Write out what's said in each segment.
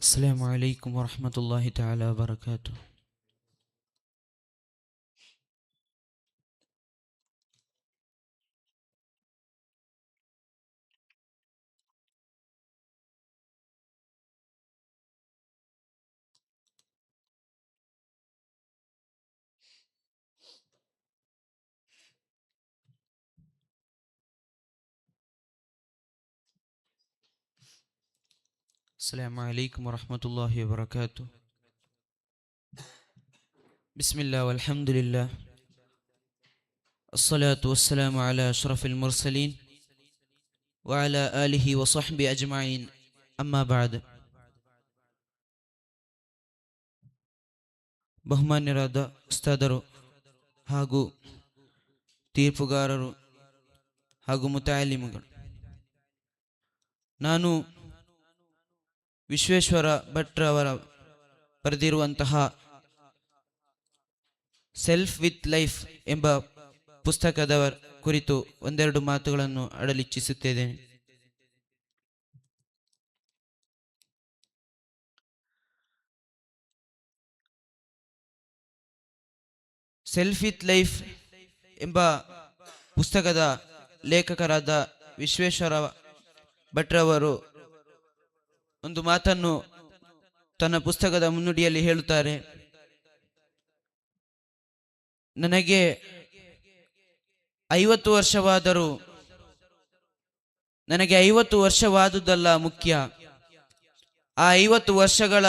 السلام عليكم ورحمة الله تعالى وبركاته. السلام عليكم ورحمة الله وبركاته. بسم الله والحمد لله، الصلاة والسلام على أشرف المرسلين وعلى آله وصحبه أجمعين. أما بعد. ಬಹುಮಾನ್ಯರಾದ ಉಸ್ತಾದರು ಹಾಗೂ ತೀರ್ಪುಗಾರರು ಹಾಗೂ ಮುತಾಲಿಮುಗಳು, ನಾನು ವಿಶ್ವೇಶ್ವರ ಭಟ್ರವರ ಬರೆದಿರುವಂತಹ ಸೆಲ್ಫ್ ವಿತ್ ಲೈಫ್ ಎಂಬ ಪುಸ್ತಕದ ಕುರಿತು ಒಂದೆರಡು ಮಾತುಗಳನ್ನು ಆಡಲಿಚ್ಛಿಸುತ್ತಿದ್ದೇನೆ. ಸೆಲ್ಫ್ ವಿತ್ ಲೈಫ್ ಎಂಬ ಪುಸ್ತಕದ ಲೇಖಕರಾದ ವಿಶ್ವೇಶ್ವರ ಭಟ್ರವರು ಒಂದು ಮಾತನ್ನು ತನ್ನ ಪುಸ್ತಕದ ಮುನ್ನುಡಿಯಲ್ಲಿ ಹೇಳುತ್ತಾರೆ. ನನಗೆ 50 ವರ್ಷವಾದರೂ ನನಗೆ 50 ವರ್ಷವಾದುದಲ್ಲ ಮುಖ್ಯ, ಆ 50 ವರ್ಷಗಳ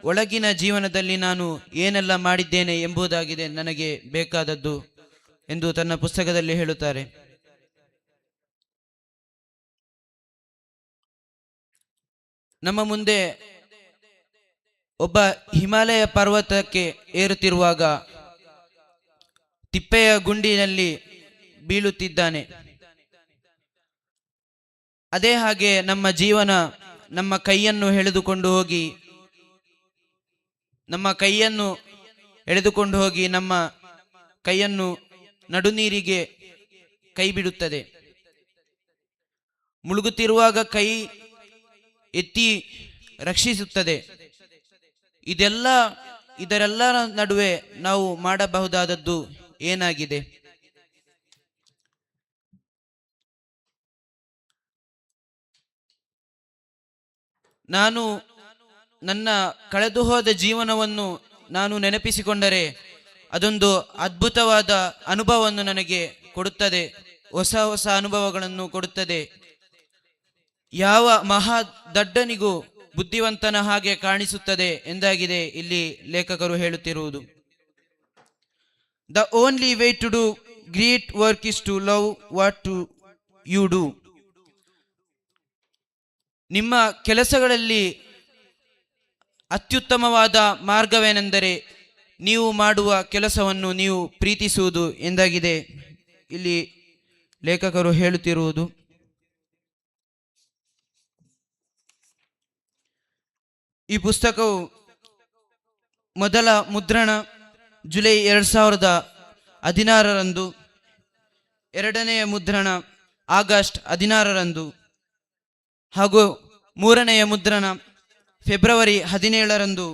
ಒಳಗಿನ ಜೀವನದಲ್ಲಿ ನಾನು ಏನೆಲ್ಲ ಮಾಡಿದ್ದೇನೆ ಎಂಬುದಾಗಿದೆ ನನಗೆ ಬೇಕಾದದ್ದು ಎಂದು ತನ್ನ ಪುಸ್ತಕದಲ್ಲಿ ಹೇಳುತ್ತಾರೆ. ನಮ್ಮ ಮುಂದೆ ಒಬ್ಬ ಹಿಮಾಲಯ ಪರ್ವತಕ್ಕೆ ಏರುತ್ತಿರುವಾಗ ತಿಪ್ಪೆಯ ಗುಂಡಿನಲ್ಲಿ ಬೀಳುತ್ತಿದ್ದಾನೆ. ಅದೇ ಹಾಗೆ ನಮ್ಮ ಜೀವನ ನಮ್ಮ ಕೈಯನ್ನು ಎಳೆದುಕೊಂಡು ಹೋಗಿ ನಮ್ಮ ಕೈಯನ್ನು ನಡುನೀರಿಗೆ ಕೈ ಬಿಡುತ್ತದೆ. ಮುಳುಗುತ್ತಿರುವಾಗ ಕೈ ಎತ್ತಿ ರಕ್ಷಿಸುತ್ತದೆ. ಇದರೆಲ್ಲ ನಡುವೆ ನಾವು ಮಾಡಬಹುದಾದದ್ದು ಏನಾಗಿದೆ? ನಾನು ನನ್ನ ಕಳೆದು ಹೋದ ಜೀವನವನ್ನು ನಾನು ನೆನಪಿಸಿಕೊಂಡರೆ ಅದೊಂದು ಅದ್ಭುತವಾದ ಅನುಭವವನ್ನು ನನಗೆ ಕೊಡುತ್ತದೆ, ಹೊಸ ಹೊಸ ಅನುಭವಗಳನ್ನು ಕೊಡುತ್ತದೆ. ಯಾವ ಮಹಾ ದಡ್ಡನಿಗೂ ಬುದ್ಧಿವಂತನ ಹಾಗೆ ಕಾಣಿಸುತ್ತದೆ ಎಂದಾಗಿದೆ ಇಲ್ಲಿ ಲೇಖಕರು ಹೇಳುತ್ತಿರುವುದು. The only way to do great work is to love what to you do. ನಿಮ್ಮ ಕೆಲಸಗಳಲ್ಲಿ ಅತ್ಯುತ್ತಮವಾದ ಮಾರ್ಗವೇನೆಂದರೆ ನೀವು ಮಾಡುವ ಕೆಲಸವನ್ನು ನೀವು ಪ್ರೀತಿಸುವುದು ಎಂದಾಗಿದೆ ಇಲ್ಲಿ ಲೇಖಕರು ಹೇಳುತ್ತಿರುವುದು. ಈ ಪುಸ್ತಕವು ಮೊದಲ ಮುದ್ರಣ ಜುಲೈ 2016ರಂದು, ಎರಡನೆಯ ಮುದ್ರಣ ಆಗಸ್ಟ್ 16ರಂದು ಹಾಗೂ ಮೂರನೆಯ ಮುದ್ರಣ ಫೆಬ್ರವರಿ 17ರಂದು,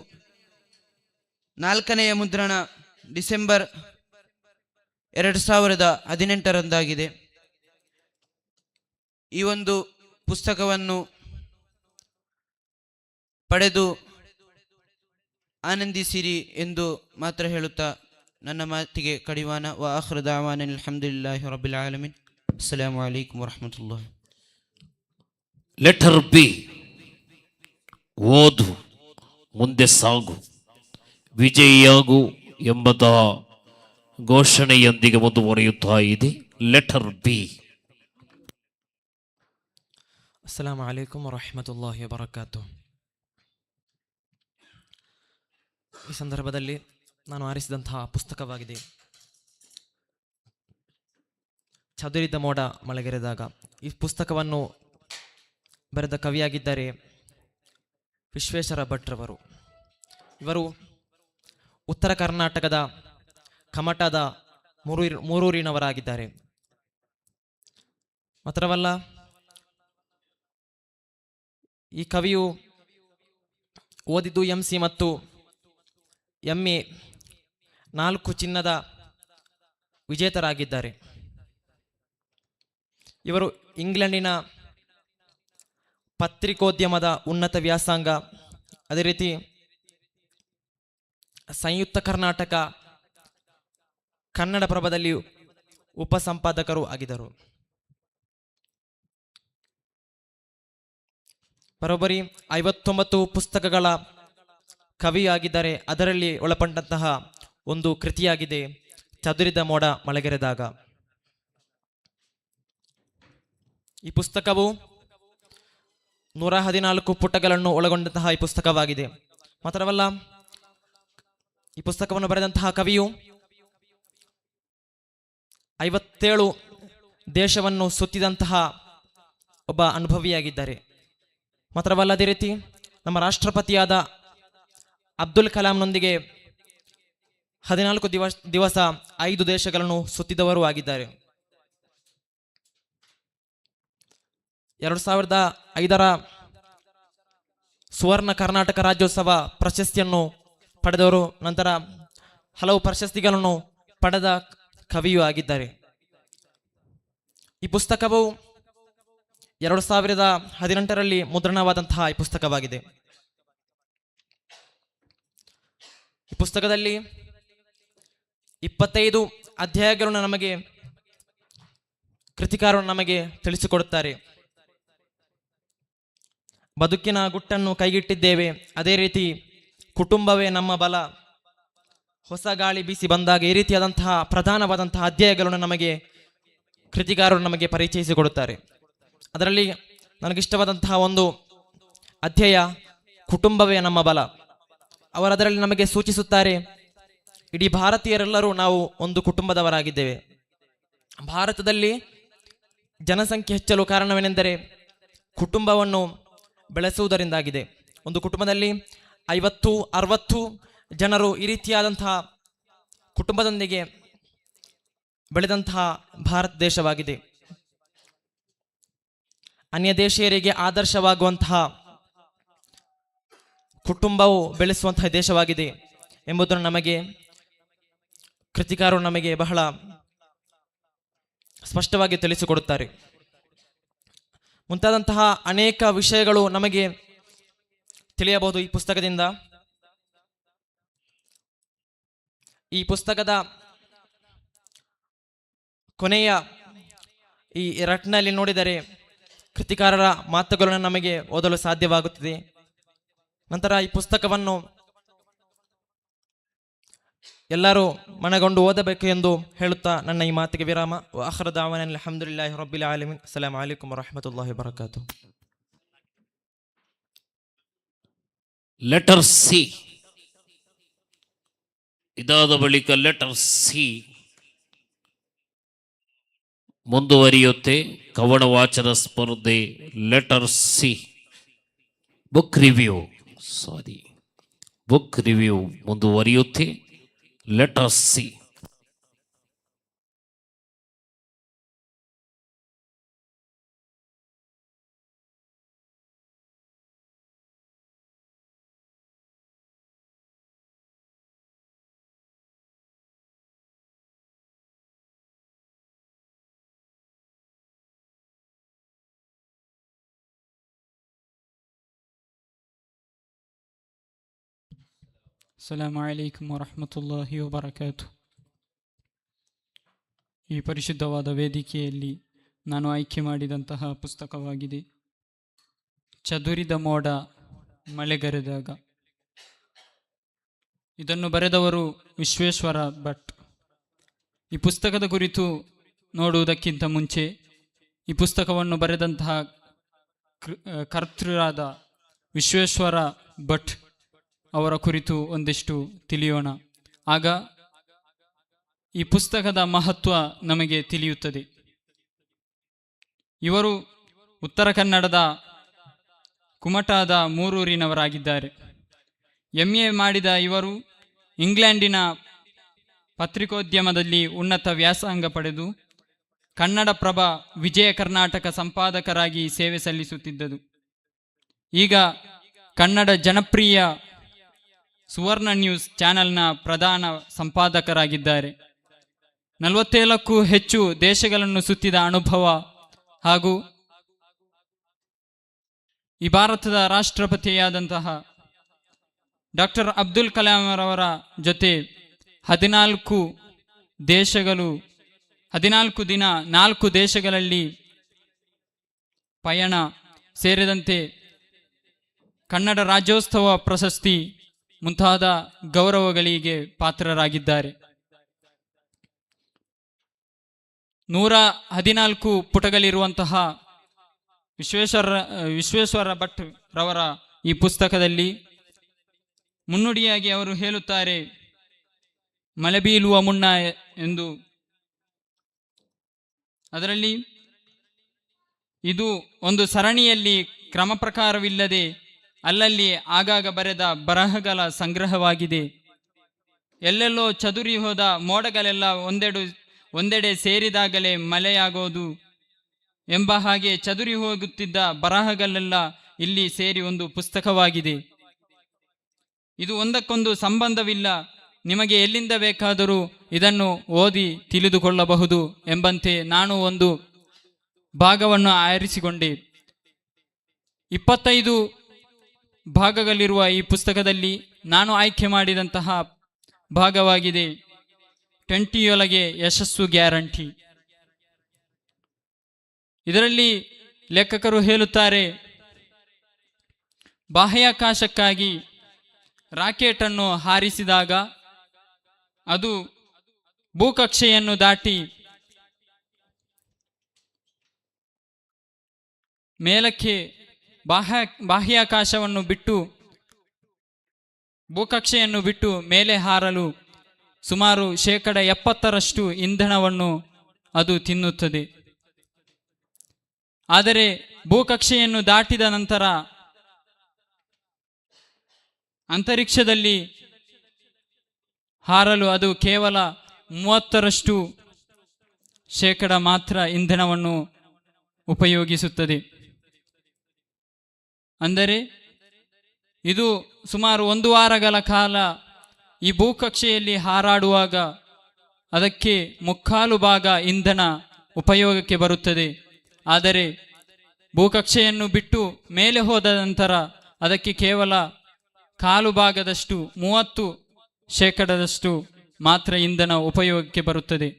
ನಾಲ್ಕನೆಯ ಮುದ್ರಣ ಡಿಸೆಂಬರ್ 2018ರಂದಾಗಿದೆ. ಈ ಒಂದು ಪುಸ್ತಕವನ್ನು ಪಡೆದು ಆನಂದಿಸಿರಿ ಎಂದು ಮಾತ್ರ ಹೇಳುತ್ತಾ ನನ್ನ ಮಾತಿಗೆ ಕಡಿವಾಣ. ವ ಆಖಿರು ದಾವಾನ ಅಲ್ಹಮ್ದುಲಿಲ್ಲಾಹಿ ರಬ್ಬಿಲ್ ಆಲಮೀನ್. ಅಸ್ಸಲಾಮು ಅಲೈಕುಂ ವರಹಮತುಲ್ಲಾಹಿ. ಲೆಟರ್ ಬಿ, ಓದು, ಮುಂದೆ ಸಾಗು, ವಿಜಯಿಯಾಗು ಎಂಬಂತಹ ಘೋಷಣೆಯೊಂದಿಗೆ ಮುಂದುವರಿಯುತ್ತಾ ಇದೆ ಲೆಟರ್ ಬಿ. ಅಸ್ಸಲಾಮು ಅಲೈಕುಂ ವರಹಮತುಲ್ಲಾಹಿ ವಬರಕಾತು. ಈ ಸಂದರ್ಭದಲ್ಲಿ ನಾನು ಆರಿಸಿದಂತಹ ಪುಸ್ತಕವಾಗಿದೆ ಚದುರಿದ ಮೋಡ ಮಳೆಗೆರೆದಾಗ. ಈ ಪುಸ್ತಕವನ್ನು ಬರೆದ ಕವಿಯಾಗಿದ್ದಾರೆ ವಿಶ್ವೇಶ್ವರ ಭಟ್ರವರು. ಇವರು ಉತ್ತರ ಕರ್ನಾಟಕದ ಕಮಟದ ಮೂರೂರಿನವರಾಗಿದ್ದಾರೆ. ಮಾತ್ರವಲ್ಲ, ಈ ಕವಿಯು ಓದಿದ್ದು MC ಮತ್ತು MA 4 ಚಿನ್ನದ ವಿಜೇತರಾಗಿದ್ದಾರೆ. ಇವರು ಇಂಗ್ಲೆಂಡಿನ ಪತ್ರಿಕೋದ್ಯಮದ ಉನ್ನತ ವ್ಯಾಸಂಗ, ಅದೇ ರೀತಿ ಸಂಯುಕ್ತ ಕರ್ನಾಟಕ ಕನ್ನಡಪ್ರಭದಲ್ಲಿ ಉಪಸಂಪಾದಕರು ಆಗಿದ್ದರು. ಬರೋಬ್ಬರಿ 59 ಪುಸ್ತಕಗಳ ಕವಿಯಾಗಿದ್ದಾರೆ. ಅದರಲ್ಲಿ ಒಳಪಟ್ಟಂತಹ ಒಂದು ಕೃತಿಯಾಗಿದೆ ಚದುರಿದ ಮೋಡ ಮಳೆಗರೆದಾಗ. ಈ ಪುಸ್ತಕವು 114 ಪುಟಗಳನ್ನು ಒಳಗೊಂಡಂತಹ ಈ ಪುಸ್ತಕವಾಗಿದೆ. ಮಾತ್ರವಲ್ಲ, ಈ ಪುಸ್ತಕವನ್ನು ಬರೆದಂತಹ ಕವಿಯು 57 ದೇಶವನ್ನು ಸುತ್ತಿದಂತಹ ಒಬ್ಬ ಅನುಭವಿಯಾಗಿದ್ದಾರೆ. ಮಾತ್ರವಲ್ಲ, ಅದೇ ರೀತಿ ನಮ್ಮ ರಾಷ್ಟ್ರಪತಿಯಾದ ಅಬ್ದುಲ್ ಕಲಾಂನೊಂದಿಗೆ 14 ದಿವಸ 5 ದೇಶಗಳನ್ನು ಸುತ್ತಿದವರು ಆಗಿದ್ದಾರೆ. 2005 ಸುವರ್ಣ ಕರ್ನಾಟಕ ರಾಜ್ಯೋತ್ಸವ ಪ್ರಶಸ್ತಿಯನ್ನು ಪಡೆದವರು, ನಂತರ ಹಲವು ಪ್ರಶಸ್ತಿಗಳನ್ನು ಪಡೆದ ಕವಿಯೂ ಆಗಿದ್ದಾರೆ. ಈ ಪುಸ್ತಕವು 2018ರಲ್ಲಿ ಮುದ್ರಣವಾದಂತಹ ಈ ಪುಸ್ತಕವಾಗಿದೆ. ಈ ಪುಸ್ತಕದಲ್ಲಿ 25 ಅಧ್ಯಾಯಗಳನ್ನು ನಮಗೆ ಕೃತಿಕಾರರು ನಮಗೆ ತಿಳಿಸಿಕೊಡುತ್ತಾರೆ. ಬದುಕಿನ ಗುಟ್ಟನ್ನು ಕೈಗಿಟ್ಟಿದ್ದೇವೆ, ಅದೇ ರೀತಿ ಕುಟುಂಬವೇ ನಮ್ಮ ಬಲ, ಹೊಸ ಗಾಳಿ ಬೀಸಿ ಬಂದಾಗ, ಈ ರೀತಿಯಾದಂತಹ ಪ್ರಧಾನವಾದಂತಹ ಅಧ್ಯಾಯಗಳನ್ನು ನಮಗೆ ಕೃತಿಕಾರರು ನಮಗೆ ಪರಿಚಯಿಸಿಕೊಡುತ್ತಾರೆ. ಅದರಲ್ಲಿ ನನಗಿಷ್ಟವಾದಂತಹ ಒಂದು ಅಧ್ಯಾಯ ಕುಟುಂಬವೇ ನಮ್ಮ ಬಲ. ಅವರದರಲ್ಲಿ ನಮಗೆ ಸೂಚಿಸುತ್ತಾರೆ, ಇಡೀ ಭಾರತೀಯರೆಲ್ಲರೂ ನಾವು ಒಂದು ಕುಟುಂಬದವರಾಗಿದ್ದೇವೆ. ಭಾರತದಲ್ಲಿ ಜನಸಂಖ್ಯೆ ಹೆಚ್ಚಲು ಕಾರಣವೇನೆಂದರೆ ಕುಟುಂಬವನ್ನು ಬೆಳೆಸುವುದರಿಂದಾಗಿದೆ. ಒಂದು ಕುಟುಂಬದಲ್ಲಿ 50-60 ಜನರು ಈ ರೀತಿಯಾದಂತಹ ಕುಟುಂಬದೊಂದಿಗೆ ಬೆಳೆದಂತಹ ಭಾರತ ದೇಶವಾಗಿದೆ. ಅನ್ಯ ದೇಶೀಯರಿಗೆ ಆದರ್ಶವಾಗುವಂತಹ ಕುಟುಂಬವು ಬೆಳೆಸುವಂತಹ ದೇಶವಾಗಿದೆ ಎಂಬುದನ್ನು ನಮಗೆ ಕೃತಿಕಾರರು ನಮಗೆ ಬಹಳ ಸ್ಪಷ್ಟವಾಗಿ ತಿಳಿಸಿಕೊಡುತ್ತಾರೆ. ಮುಂತಾದಂತಹ ಅನೇಕ ವಿಷಯಗಳು ನಮಗೆ ತಿಳಿಯಬಹುದು ಈ ಪುಸ್ತಕದಿಂದ. ಈ ಪುಸ್ತಕದ ಕೊನೆಯ ಈ ರಟ್ನಲ್ಲಿ ನೋಡಿದರೆ ಕೃತಿಕಾರರ ಮಾತುಗಳನ್ನು ನಮಗೆ ಓದಲು ಸಾಧ್ಯವಾಗುತ್ತದೆ. ನಂತರ ಈ ಪುಸ್ತಕವನ್ನು ಎಲ್ಲರೂ ಮನಗೊಂಡು ಓದಬೇಕು ಎಂದು ಹೇಳುತ್ತಾ ನನ್ನ ಈ ಮಾತಿಗೆ ವಿರಾಮ. ಆಖಿರು ದಾವಾನಾ ಅಲ್ಹಮ್ದುಲಿಲ್ಲಾಹಿ ರಬ್ಬಿಲ್ ಆಲಮೀನ್. ಅಸ್ಸಲಾಮು ಅಲೈಕುಂ ವರಹ್ಮತುಲ್ಲಾಹಿ ವಬರಕಾತುಹು. Letter C. ಇದಾದ ಬಳಿಕ ಲೆಟರ್ ಸಿ ಮುಂದುವರಿಯುತ್ತೆ. ಕವನ ವಾಚನ ಸ್ಪರ್ಧೆ ಲೆಟರ್ ಸಿ. ಬುಕ್ ರಿವ್ಯೂ ಮುಂದುವರಿಯುತ್ತೆ. Letter C. ಅಸ್ಸಲಾಮು ಅಲೈಕುಂ ವರಹ್ಮತುಲ್ಲಾಹಿ ವಬರಕಾತು. ಈ ಪರಿಶುದ್ಧವಾದ ವೇದಿಕೆಯಲ್ಲಿ ನಾನು ಆಯ್ಕೆ ಮಾಡಿದಂತಹ ಪುಸ್ತಕವಾಗಿದೆ ಚದುರಿದ ಮೋಡ ಮಳೆಗರೆದಾಗ. ಇದನ್ನು ಬರೆದವರು ವಿಶ್ವೇಶ್ವರ ಭಟ್. ಈ ಪುಸ್ತಕದ ಕುರಿತು ನೋಡುವುದಕ್ಕಿಂತ ಮುಂಚೆ ಈ ಪುಸ್ತಕವನ್ನು ಬರೆದಂತಹ ಕರ್ತೃರಾದ ವಿಶ್ವೇಶ್ವರ ಭಟ್ ಅವರ ಕುರಿತು ಒಂದಿಷ್ಟು ತಿಳಿಯೋಣ. ಆಗ ಈ ಪುಸ್ತಕದ ಮಹತ್ವ ನಮಗೆ ತಿಳಿಯುತ್ತದೆ. ಇವರು ಉತ್ತರ ಕನ್ನಡದ ಕುಮಟಾದ ಮೂರೂರಿನವರಾಗಿದ್ದಾರೆ. MA ಮಾಡಿದ ಇವರು ಇಂಗ್ಲೆಂಡಿನ ಪತ್ರಿಕೋದ್ಯಮದಲ್ಲಿ ಉನ್ನತ ವ್ಯಾಸಂಗ ಪಡೆದು ಕನ್ನಡಪ್ರಭ ವಿಜಯ ಕರ್ನಾಟಕ ಸಂಪಾದಕರಾಗಿ ಸೇವೆ ಸಲ್ಲಿಸುತ್ತಿದ್ದರು. ಈಗ ಕನ್ನಡ ಜನಪ್ರಿಯ ಸುವರ್ಣ ನ್ಯೂಸ್ ಚಾನೆಲ್ನ ಪ್ರಧಾನ ಸಂಪಾದಕರಾಗಿದ್ದಾರೆ. 47ಕ್ಕೂ ಹೆಚ್ಚು ದೇಶಗಳನ್ನು ಸುತ್ತಿದ ಅನುಭವ ಹಾಗೂ ಈ ಭಾರತದ ರಾಷ್ಟ್ರಪತಿಯಾದಂತಹ ಡಾಕ್ಟರ್ ಅಬ್ದುಲ್ ಕಲಾಂ ಅವರ ಜೊತೆ 14 ದಿನ 4 ದೇಶಗಳಲ್ಲಿ ಪಯಣ ಸೇರಿದಂತೆ ಕನ್ನಡ ರಾಜ್ಯೋತ್ಸವ ಪ್ರಶಸ್ತಿ ಮುಂತಾದ ಗೌರವಗಳಿಗೆ ಪಾತ್ರರಾಗಿದ್ದಾರೆ. 114 ಪುಟಗಳಿರುವಂತಹ ವಿಶ್ವೇಶ್ವರ ಭಟ್ ರವರ ಈ ಪುಸ್ತಕದಲ್ಲಿ ಮುನ್ನುಡಿಯಾಗಿ ಅವರು ಹೇಳುತ್ತಾರೆ, ಮಳೆ ಬೀಳುವ ಮುನ್ನ ಎಂದು. ಅದರಲ್ಲಿ ಇದು ಒಂದು ಸರಣಿಯಲ್ಲಿ ಕ್ರಮ ಪ್ರಕಾರವಿಲ್ಲದೆ ಅಲ್ಲಲ್ಲಿ ಆಗಾಗ ಬರೆದ ಬರಹಗಳ ಸಂಗ್ರಹವಾಗಿದೆ. ಎಲ್ಲೆಲ್ಲೋ ಚದುರಿ ಹೋದ ಮೋಡಗಳೆಲ್ಲ ಒಂದೆಡೆ ಸೇರಿದಾಗಲೇ ಮಳೆಯಾಗೋದು ಎಂಬ ಹಾಗೆ ಚದುರಿ ಹೋಗುತ್ತಿದ್ದ ಬರಹಗಳೆಲ್ಲ ಇಲ್ಲಿ ಸೇರಿ ಒಂದು ಪುಸ್ತಕವಾಗಿದೆ. ಇದು ಒಂದಕ್ಕೊಂದು ಸಂಬಂಧವಿಲ್ಲ, ನಿಮಗೆ ಎಲ್ಲಿಂದ ಬೇಕಾದರೂ ಇದನ್ನು ಓದಿ ತಿಳಿದುಕೊಳ್ಳಬಹುದು ಎಂಬಂತೆ ನಾನು ಒಂದು ಭಾಗವನ್ನು ಆರಿಸಿಕೊಂಡೆ. 25 ಭಾಗಗಳಿರುವ ಈ ಪುಸ್ತಕದಲ್ಲಿ ನಾನು ಆಯ್ಕೆ ಮಾಡಿದಂತಹ ಭಾಗವಾಗಿದೆ 20ಯೊಳಗೆ ಯಶಸ್ಸು ಗ್ಯಾರಂಟಿ. ಇದರಲ್ಲಿ ಲೇಖಕರು ಹೇಳುತ್ತಾರೆ, ಬಾಹ್ಯಾಕಾಶಕ್ಕಾಗಿ ರಾಕೆಟ್ ಅನ್ನು ಹಾರಿಸಿದಾಗ ಅದು ಭೂಕಕ್ಷೆಯನ್ನು ದಾಟಿ ಮೇಲಕ್ಕೆ ಬಾಹ್ಯಾಕಾಶವನ್ನು ಬಿಟ್ಟು ಭೂಕಕ್ಷೆಯನ್ನು ಬಿಟ್ಟು ಮೇಲೆ ಹಾರಲು ಸುಮಾರು 70% ಇಂಧನವನ್ನು ಅದು ತಿನ್ನುತ್ತದೆ. ಆದರೆ ಭೂಕಕ್ಷೆಯನ್ನು ದಾಟಿದ ನಂತರ ಅಂತರಿಕ್ಷದಲ್ಲಿ ಹಾರಲು ಅದು ಕೇವಲ 30% ಮಾತ್ರ ಇಂಧನವನ್ನು ಉಪಯೋಗಿಸುತ್ತದೆ. ಅಂದರೆ ಇದು ಸುಮಾರು 1 ವಾರಗಳ ಕಾಲ ಈ ಭೂಕಕ್ಷೆಯಲ್ಲಿ ಹಾರಾಡುವಾಗ ಅದಕ್ಕೆ 3/4 ಭಾಗ ಇಂಧನ ಉಪಯೋಗಕ್ಕೆ ಬರುತ್ತದೆ. ಆದರೆ ಭೂಕಕ್ಷೆಯನ್ನು ಬಿಟ್ಟು ಮೇಲೆ ಹೋದ ನಂತರ ಅದಕ್ಕೆ ಕೇವಲ 1/4 ಭಾಗದಷ್ಟು 30% ಮಾತ್ರ ಇಂಧನ ಉಪಯೋಗಕ್ಕೆ ಬರುತ್ತದೆ.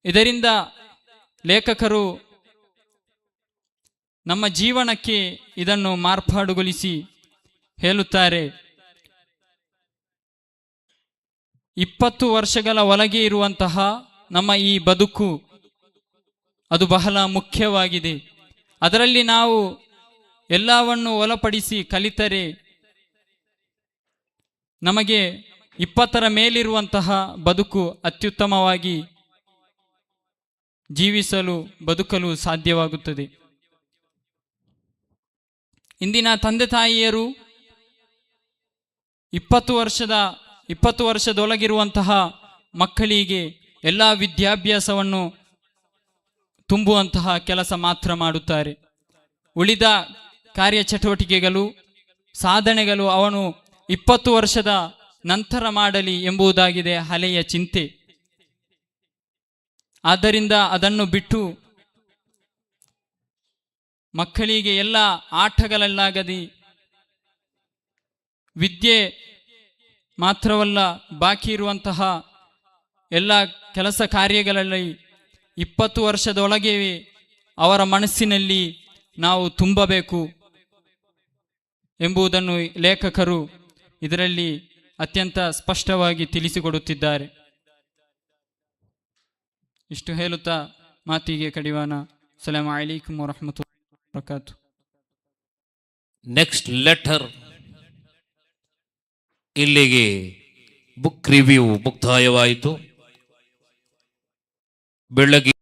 ಇದರಿಂದ ಲೇಖಕರು ನಮ್ಮ ಜೀವನಕ್ಕೆ ಇದನ್ನು ಮಾರ್ಪಾಡುಗೊಳಿಸಿ ಹೇಳುತ್ತಾರೆ, 20 ವರ್ಷಗಳ ಒಳಗೆ ಇರುವಂತಹ ನಮ್ಮ ಈ ಬದುಕು ಅದು ಬಹಳ ಮುಖ್ಯವಾಗಿದೆ. ಅದರಲ್ಲಿ ನಾವು ಎಲ್ಲವನ್ನು ಒಳಪಡಿಸಿ ಕಲಿತರೆ ನಮಗೆ 20ರ ಮೇಲಿರುವಂತಹ ಬದುಕು ಅತ್ಯುತ್ತಮವಾಗಿ ಬದುಕಲು ಸಾಧ್ಯವಾಗುತ್ತದೆ. ಇಂದಿನ ತಂದೆ ತಾಯಿಯರು 20 ವರ್ಷದೊಳಗಿರುವಂತಹ ಮಕ್ಕಳಿಗೆ ಎಲ್ಲ ವಿದ್ಯಾಭ್ಯಾಸವನ್ನು ತುಂಬುವಂತಹ ಕೆಲಸ ಮಾತ್ರ ಮಾಡುತ್ತಾರೆ. ಉಳಿದ ಕಾರ್ಯಚಟುವಟಿಕೆಗಳು ಸಾಧನೆಗಳು ಅವನು 20 ವರ್ಷದ ನಂತರ ಮಾಡಲಿ ಎಂಬುದಾಗಿದೆ ಹಳೆಯ ಚಿಂತೆ. ಆದ್ದರಿಂದ ಅದನ್ನು ಬಿಟ್ಟು ಮಕ್ಕಳಿಗೆ ಎಲ್ಲ ಆಟಗಳಲ್ಲಾಗಲಿ ವಿದ್ಯೆ ಮಾತ್ರವಲ್ಲ ಬಾಕಿ ಇರುವಂತಹ ಎಲ್ಲ ಕೆಲಸ ಕಾರ್ಯಗಳಲ್ಲಿ 20 ವರ್ಷದೊಳಗೆ ಅವರ ಮನಸ್ಸಿನಲ್ಲಿ ನಾವು ತುಂಬಬೇಕು ಎಂಬುದನ್ನು ಲೇಖಕರು ಇದರಲ್ಲಿ ಅತ್ಯಂತ ಸ್ಪಷ್ಟವಾಗಿ ತಿಳಿಸಿಕೊಡುತ್ತಿದ್ದಾರೆ. ಇಷ್ಟು ಹೇಳುತ್ತಾ ಮಾತಿಗೆ ಕಡಿವಾಣ. ಅಸ್ಸಲಾಮು ಅಲೈಕುಂ ವರಹಮತುಲ್ಲಾಹಿ ವಬರಕಾತು. Next letter. ಇಲ್ಲಿಗೆ ಬುಕ್ ರಿವ್ಯೂ ಮುಕ್ತಾಯವಾಯಿತು. ಬೆಳಗ್ಗೆ